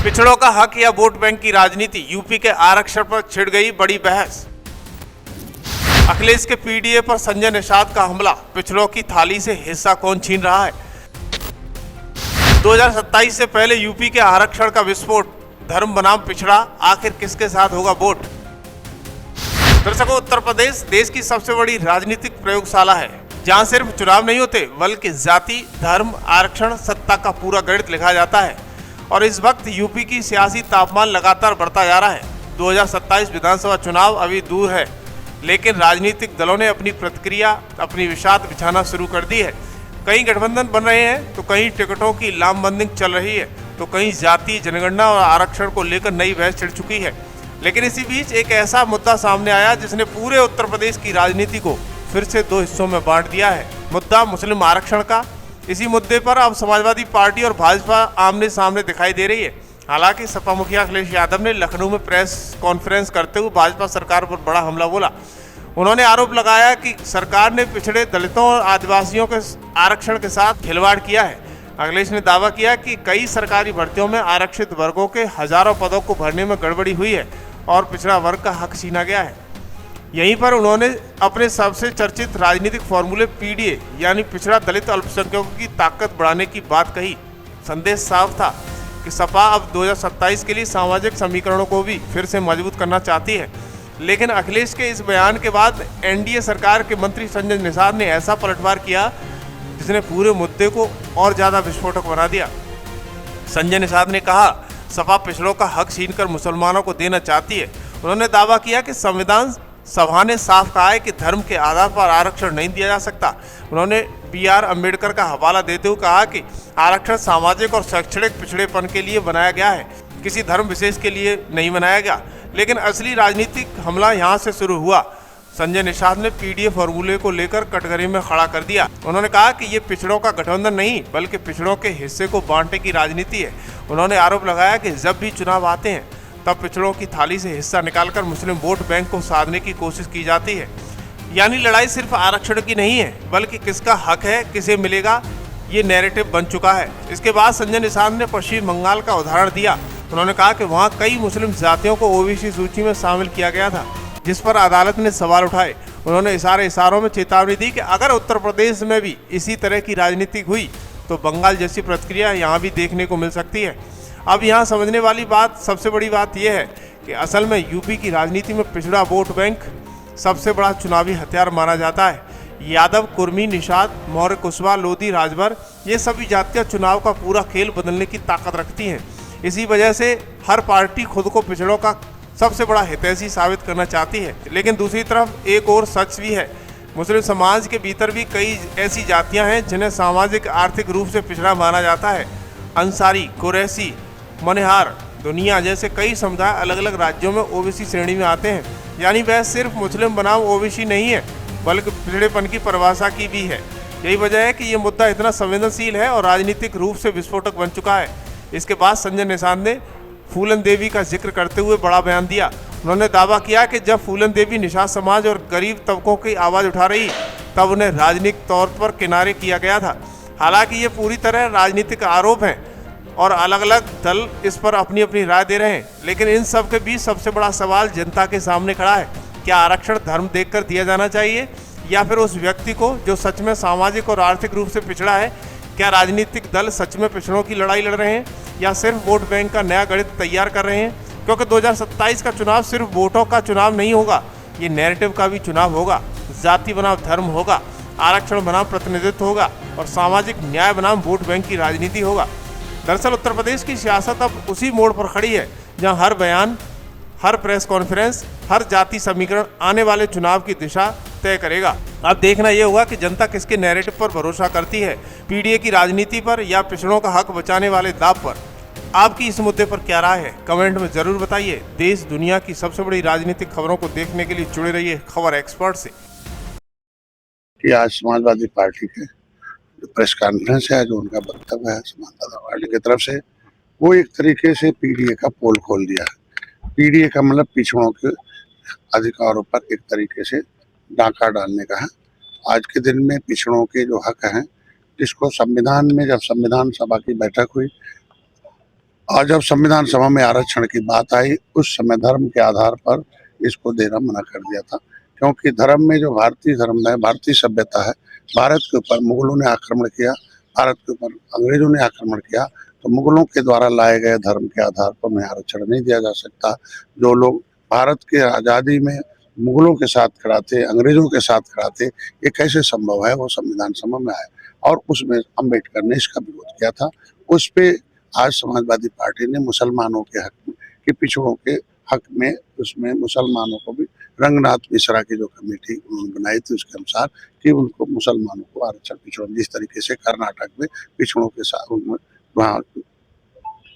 पिछड़ों का हक या वोट बैंक की राजनीति, यूपी के आरक्षण पर छिड़ गई बड़ी बहस। अखिलेश के पीडीए पर संजय निषाद का हमला, पिछड़ों की थाली से हिस्सा कौन छीन रहा है। 2027 से पहले यूपी के आरक्षण का विस्फोट, धर्म बनाम पिछड़ा, आखिर किसके साथ होगा वोट। दर्शकों, उत्तर प्रदेश देश की सबसे बड़ी राजनीतिक प्रयोगशाला है, जहां सिर्फ चुनाव नहीं होते बल्कि जाति, धर्म, आरक्षण, सत्ता का पूरा गणित लिखा जाता है। और इस वक्त यूपी की सियासी तापमान लगातार बढ़ता जा रहा है। 2027 विधानसभा चुनाव अभी दूर है, लेकिन राजनीतिक दलों ने अपनी प्रतिक्रिया, अपनी विषाद बिछाना शुरू कर दी है। कहीं गठबंधन बन रहे हैं तो कहीं टिकटों की लामबंदिंग चल रही है, तो कहीं जाति, जनगणना और आरक्षण को लेकर नई बहस छिड़ चुकी है। लेकिन इसी बीच एक ऐसा मुद्दा सामने आया जिसने पूरे उत्तर प्रदेश की राजनीति को फिर से दो हिस्सों में बांट दिया है। मुद्दा मुस्लिम आरक्षण का। इसी मुद्दे पर अब समाजवादी पार्टी और भाजपा आमने सामने दिखाई दे रही है। हालांकि सपा मुखिया अखिलेश यादव ने लखनऊ में प्रेस कॉन्फ्रेंस करते हुए भाजपा सरकार पर बड़ा हमला बोला। उन्होंने आरोप लगाया कि सरकार ने पिछड़े दलितों और आदिवासियों के आरक्षण के साथ खिलवाड़ किया है। अखिलेश ने दावा किया कि कई सरकारी भर्तियों में आरक्षित वर्गों के हजारों पदों को भरने में गड़बड़ी हुई है और पिछड़ा वर्ग का हक छीना गया है। यहीं पर उन्होंने अपने सबसे चर्चित राजनीतिक फॉर्मूले पीडीए यानी पिछड़ा दलित अल्पसंख्यकों की ताकत बढ़ाने की बात कही। संदेश साफ था कि सपा अब 2027 के लिए सामाजिक समीकरणों को भी फिर से मजबूत करना चाहती है। लेकिन अखिलेश के इस बयान के बाद एनडीए सरकार के मंत्री संजय निषाद ने ऐसा पलटवार किया जिसने पूरे मुद्दे को और ज्यादा विस्फोटक बना दिया। संजय निषाद ने कहा, सपा पिछड़ों का हक छीनकर मुसलमानों को देना चाहती है। उन्होंने दावा किया कि संविधान सभा ने साफ कहा है कि धर्म के आधार पर आरक्षण नहीं दिया जा सकता। उन्होंने BR अम्बेडकर का हवाला देते हुए कहा कि आरक्षण सामाजिक और शैक्षणिक पिछड़ेपन के लिए बनाया गया है, किसी धर्म विशेष के लिए नहीं बनाया गया। लेकिन असली राजनीतिक हमला यहाँ से शुरू हुआ। संजय निषाद ने पीडीए फॉर्मूले को लेकर कटघरे में खड़ा कर दिया। उन्होंने कहा कि ये पिछड़ों का गठबंधन नहीं बल्कि पिछड़ों के हिस्से को बांटने की राजनीति है। उन्होंने आरोप लगाया कि जब भी चुनाव आते हैं तब पिछड़ों की थाली से हिस्सा निकालकर मुस्लिम वोट बैंक को साधने की कोशिश की जाती है। यानी लड़ाई सिर्फ आरक्षण की नहीं है बल्कि किसका हक है, किसे मिलेगा, ये नैरेटिव बन चुका है। इसके बाद संजय निषाद ने पश्चिम बंगाल का उदाहरण दिया। उन्होंने कहा कि वहाँ कई मुस्लिम जातियों को ओबीसी सूची में शामिल किया गया था, जिस पर अदालत ने सवाल उठाए। उन्होंने इशारों में चेतावनी दी कि अगर उत्तर प्रदेश में भी इसी तरह की राजनीति हुई तो बंगाल जैसी प्रतिक्रिया यहाँ भी देखने को मिल सकती है। अब यहाँ समझने वाली बात, सबसे बड़ी बात यह है कि असल में यूपी की राजनीति में पिछड़ा वोट बैंक सबसे बड़ा चुनावी हथियार माना जाता है। यादव, कुर्मी, निषाद, मौर्य, कुशवाहा, लोधी, राजभर, ये सभी जातियाँ चुनाव का पूरा खेल बदलने की ताकत रखती हैं। इसी वजह से हर पार्टी खुद को पिछड़ों का सबसे बड़ा हितैषी साबित करना चाहती है। लेकिन दूसरी तरफ एक और सच भी है, मुस्लिम समाज के भीतर भी कई ऐसी जातियां हैं जिन्हें सामाजिक आर्थिक रूप से पिछड़ा माना जाता है। अंसारी, कुरैशी, मनिहार, दुनिया जैसे कई समुदाय अलग अलग राज्यों में ओबीसी श्रेणी में आते हैं। यानी वह सिर्फ मुस्लिम बनाम ओबीसी नहीं है बल्कि पिछड़ेपन की परिभाषा की भी है। यही वजह है कि ये मुद्दा इतना संवेदनशील है और राजनीतिक रूप से विस्फोटक बन चुका है। इसके बाद संजय निषाद ने फूलन देवी का जिक्र करते हुए बड़ा बयान दिया। उन्होंने दावा किया कि जब फूलन देवी निषाद समाज और गरीब तबकों की आवाज़ उठा रही तब उन्हें राजनीतिक तौर पर किनारे किया गया था। हालांकि ये पूरी तरह राजनीतिक आरोप हैं और अलग अलग दल इस पर अपनी अपनी राय दे रहे हैं। लेकिन इन सब के बीच सबसे बड़ा सवाल जनता के सामने खड़ा है, क्या आरक्षण धर्म देखकर दिया जाना चाहिए या फिर उस व्यक्ति को जो सच में सामाजिक और आर्थिक रूप से पिछड़ा है। क्या राजनीतिक दल सच में पिछड़ों की लड़ाई लड़ रहे हैं या सिर्फ वोट बैंक का नया गणित तैयार कर रहे हैं। क्योंकि 2027 का चुनाव सिर्फ वोटों का चुनाव नहीं होगा, ये नैरेटिव का भी चुनाव होगा। जाति बनाम धर्म होगा, आरक्षण बनाम प्रतिनिधित्व होगा और सामाजिक न्याय बनाम वोट बैंक की राजनीति होगा। दरअसल उत्तर प्रदेश की सियासत अब उसी मोड़ पर खड़ी है जहां हर बयान, हर प्रेस कॉन्फ्रेंस, हर जाति समीकरण आने वाले चुनाव की दिशा तय करेगा। अब देखना यह होगा कि जनता किसके नैरेटिव पर भरोसा करती है, पीडीए की राजनीति पर या पिछड़ों का हक बचाने वाले दाव पर। आपकी इस मुद्दे पर क्या राय है, कमेंट में जरूर बताइए। देश दुनिया की सबसे बड़ी राजनीतिक खबरों को देखने के लिए जुड़े रहिए खबर एक्सपर्ट से। कि आज समाजवादी पार्टी के प्रेस कॉन्फ्रेंस है, जो उनका वक्तव्य है समाजवादी पार्टी की तरफ से, वो एक तरीके से पीडीए का पोल खोल दिया है। पीडीए का मतलब पिछड़ों के अधिकारों पर एक तरीके से डाका डालने का है। आज के दिन में पिछड़ों के जो हक हैं, जिसको संविधान में जब संविधान सभा की बैठक हुई और जब संविधान सभा में आरक्षण की बात आई, उस समय धर्म के आधार पर इसको देना मना कर दिया था, क्योंकि धर्म में जो भारतीय धर्म है, भारतीय सभ्यता है, भारत के ऊपर मुगलों ने आक्रमण किया, भारत के ऊपर अंग्रेजों ने आक्रमण किया, तो मुगलों के द्वारा लाए गए धर्म के आधार पर उन्हें आरक्षण नहीं दिया जा सकता। जो लोग भारत के आज़ादी में मुगलों के साथ खड़ा थे, अंग्रेजों के साथ खड़ा थे, ये कैसे संभव है, वो संविधान सभा में आए और उसमें अम्बेडकर ने इसका विरोध किया था। उस पे आज समाजवादी पार्टी ने मुसलमानों के हक में, कि पिछड़ों के हक में, उसमें मुसलमानों को भी, रंगनाथ मिश्रा की जो कमेटी उन्होंने बनाई थी उसके अनुसार कि उनको मुसलमानों को आरक्षण, पिछड़ों, जिस तरीके से कर्नाटक में पिछड़ों के साथ वहाँ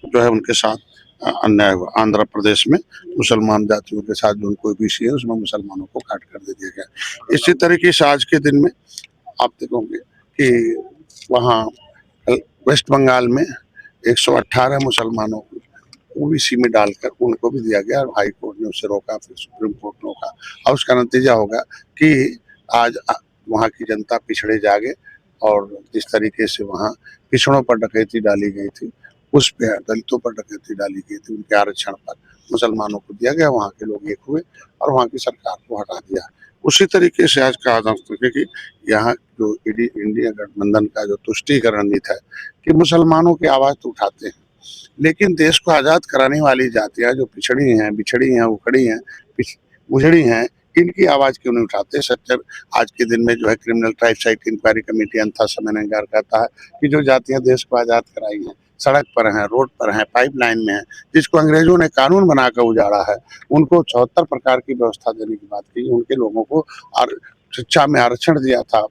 जो है उनके साथ अन्याय हुआ, आंध्र प्रदेश में मुसलमान जातियों के साथ जो उनको ओबीसी है उसमें मुसलमानों को काट कर दे दिया गया। इसी तरीके से आज के दिन में आप देखोगे कि वहाँ वेस्ट बंगाल में 118 मुसलमानों को ओबीसी में डालकर उनको भी दिया गया और हाई कोर्ट ने उसे रोका, फिर सुप्रीम कोर्ट ने रोका और उसका नतीजा होगा कि आज वहाँ की जनता पिछड़े जागे और जिस तरीके से वहाँ पिछड़ों पर डकैती डाली गई थी, उस पे दलितों पर डकैती डाली गई थी, उनके आरक्षण पर मुसलमानों को दिया गया, वहाँ के लोग एक हुए और वहाँ की सरकार को हटा दिया। उसी तरीके से आज कहा जा सकता है कि यहाँ जो इंडिया गठबंधन का जो तुष्टीकरण नीति है कि मुसलमानों की आवाज़ तो उठाते हैं, लेकिन देश को आज़ाद कराने वाली जातियाँ जो पिछड़ी हैं, बिछड़ी हैं, उखड़ी हैं, उजड़ी हैं, इनकी आवाज़ क्यों नहीं उठाते। सच्चर आज के दिन में जो है criminal tribes act inquiry committee अंथा समन्वयकार कहता है कि जो जातियाँ देश को आज़ाद कराई हैं, सड़क पर हैं, रोड पर हैं, पाइपलाइन में हैं, जिसको अंग्रेजों ने कानून बनाकर उजाड़ा है, उनको 74 प्रकार की व्यवस्था देने की बात की, उनके लोगों को और शिक्षा में आरक्षण दिया था,